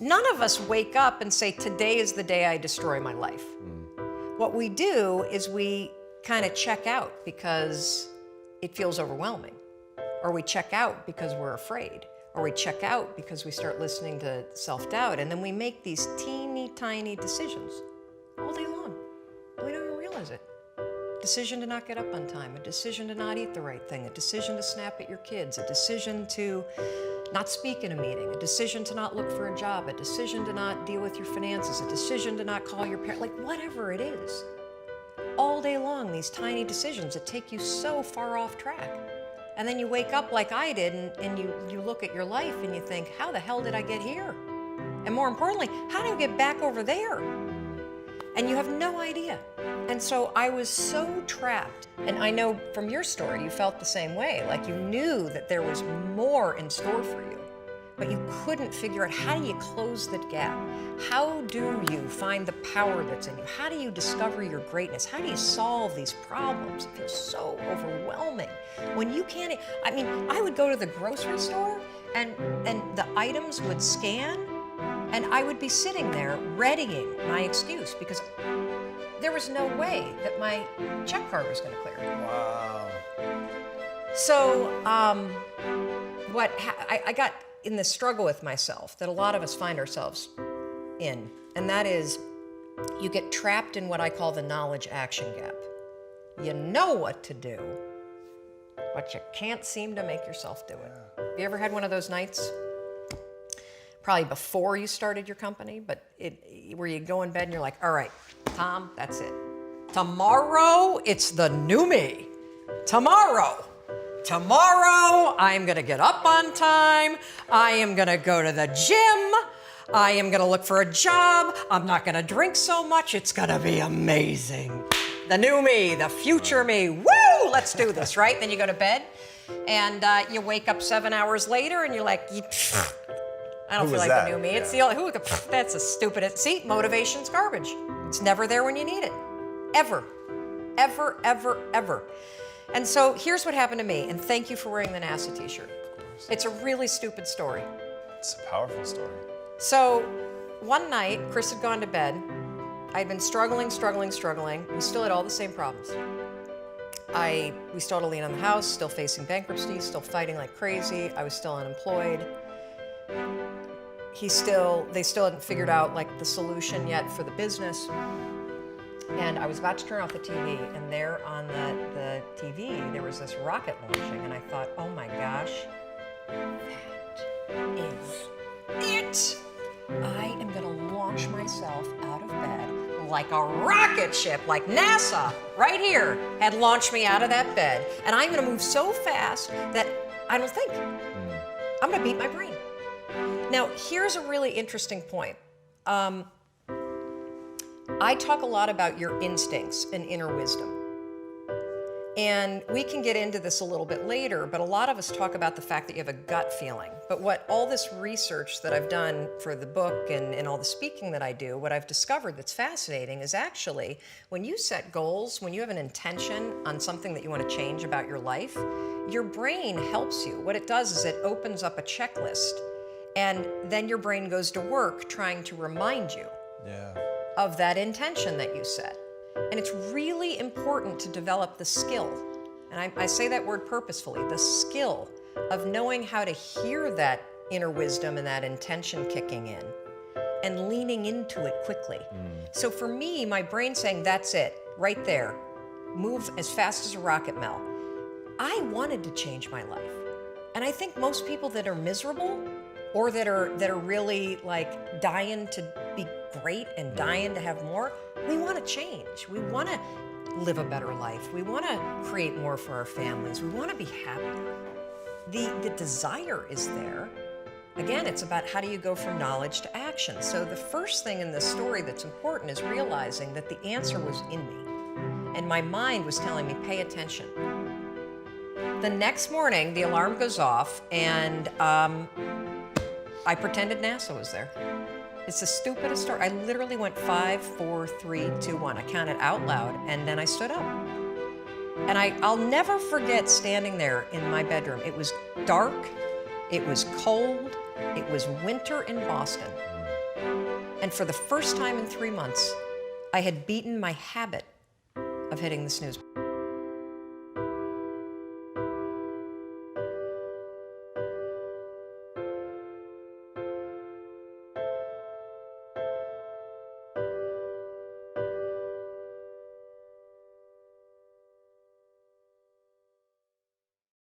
None of us wake up and say, today is the day I destroy my life. What we do is we kind of check out because it feels overwhelming, or we check out because we're afraid, or we check out because we start listening to self-doubt, and then we make these teeny tiny decisions all day long. We don't even realize it. Decision to not get up on time, a decision to not eat the right thing, a decision to snap at your kids, a decision to not speak in a meeting, a decision to not look for a job, a decision to not deal with your finances, a decision to not call your parent, like whatever it is. All day long, these tiny decisions that take you so far off track. And then you wake up like I did and you look at your life and you think, how the hell did I get here? And more importantly, how do I get back over there? And you have no idea. And so I was so trapped. And I know from your story, you felt the same way. Like you knew that there was more in store for you, but you couldn't figure out, how do you close that gap? How do you find the power that's in you? How do you discover your greatness? How do you solve these problems? It feels so overwhelming. When you can't, I mean, I would go to the grocery store and the items would scan, and I would be sitting there readying my excuse because there was no way that my check card was going to clear. Wow. So I got in this struggle with myself that a lot of us find ourselves in, and that is you get trapped in what I call the knowledge action gap. You know what to do, but you can't seem to make yourself do it. Have you ever had one of those nights? Probably before you started your company, but where you go in bed and you're like, all right, Tom, that's it. Tomorrow, it's the new me. Tomorrow, I'm gonna get up on time. I am gonna go to the gym. I am gonna look for a job. I'm not gonna drink so much. It's gonna be amazing. The new me, the future me. Woo, let's do this, right? Then you go to bed and you wake up 7 hours later and you're like, I don't feel like the new me. It's the only, that's a stupid, see, motivation's garbage. It's never there when you need it. Ever, ever, ever, ever. And so here's what happened to me, and thank you for wearing the NASA t-shirt. It's a really stupid story. It's a powerful story. So one night, Chris had gone to bed. I'd been struggling. We still had all the same problems. We still had a lien on the house, still facing bankruptcy, still fighting like crazy. I was still unemployed. They still hadn't figured out like the solution yet for the business. And I was about to turn off the TV, and there on the TV, there was this rocket launching, and I thought, oh my gosh, that is it. I am gonna launch myself out of bed like a rocket ship, like NASA, right here, had launched me out of that bed. And I'm gonna move so fast that I don't think. I'm gonna beat my brain. Now, here's a really interesting point. I talk a lot about your instincts and inner wisdom. And we can get into this a little bit later, but a lot of us talk about the fact that you have a gut feeling. But what all this research that I've done for the book and all the speaking that I do, what I've discovered that's fascinating is actually when you set goals, when you have an intention on something that you want to change about your life, your brain helps you. What it does is it opens up a checklist, and then your brain goes to work trying to remind you of that intention that you set. And it's really important to develop the skill, and I say that word purposefully, the skill of knowing how to hear that inner wisdom and that intention kicking in and leaning into it quickly. So for me, my brain saying, that's it, right there, move as fast as a rocket, Mel. I wanted to change my life. And I think most people that are miserable or that are really like dying to be great and dying to have more, we want to change. We want to live a better life. We want to create more for our families. We want to be happier. The desire is there. Again, it's about how do you go from knowledge to action. So the first thing in this story that's important is realizing that the answer was in me. And my mind was telling me, pay attention. The next morning, the alarm goes off, and I pretended NASA was there. It's the stupidest story. I literally went 5, 4, 3, 2, 1. I counted out loud, and then I stood up. And I'll never forget standing there in my bedroom. It was dark, it was cold, it was winter in Boston. And for the first time in 3 months, I had beaten my habit of hitting the snooze.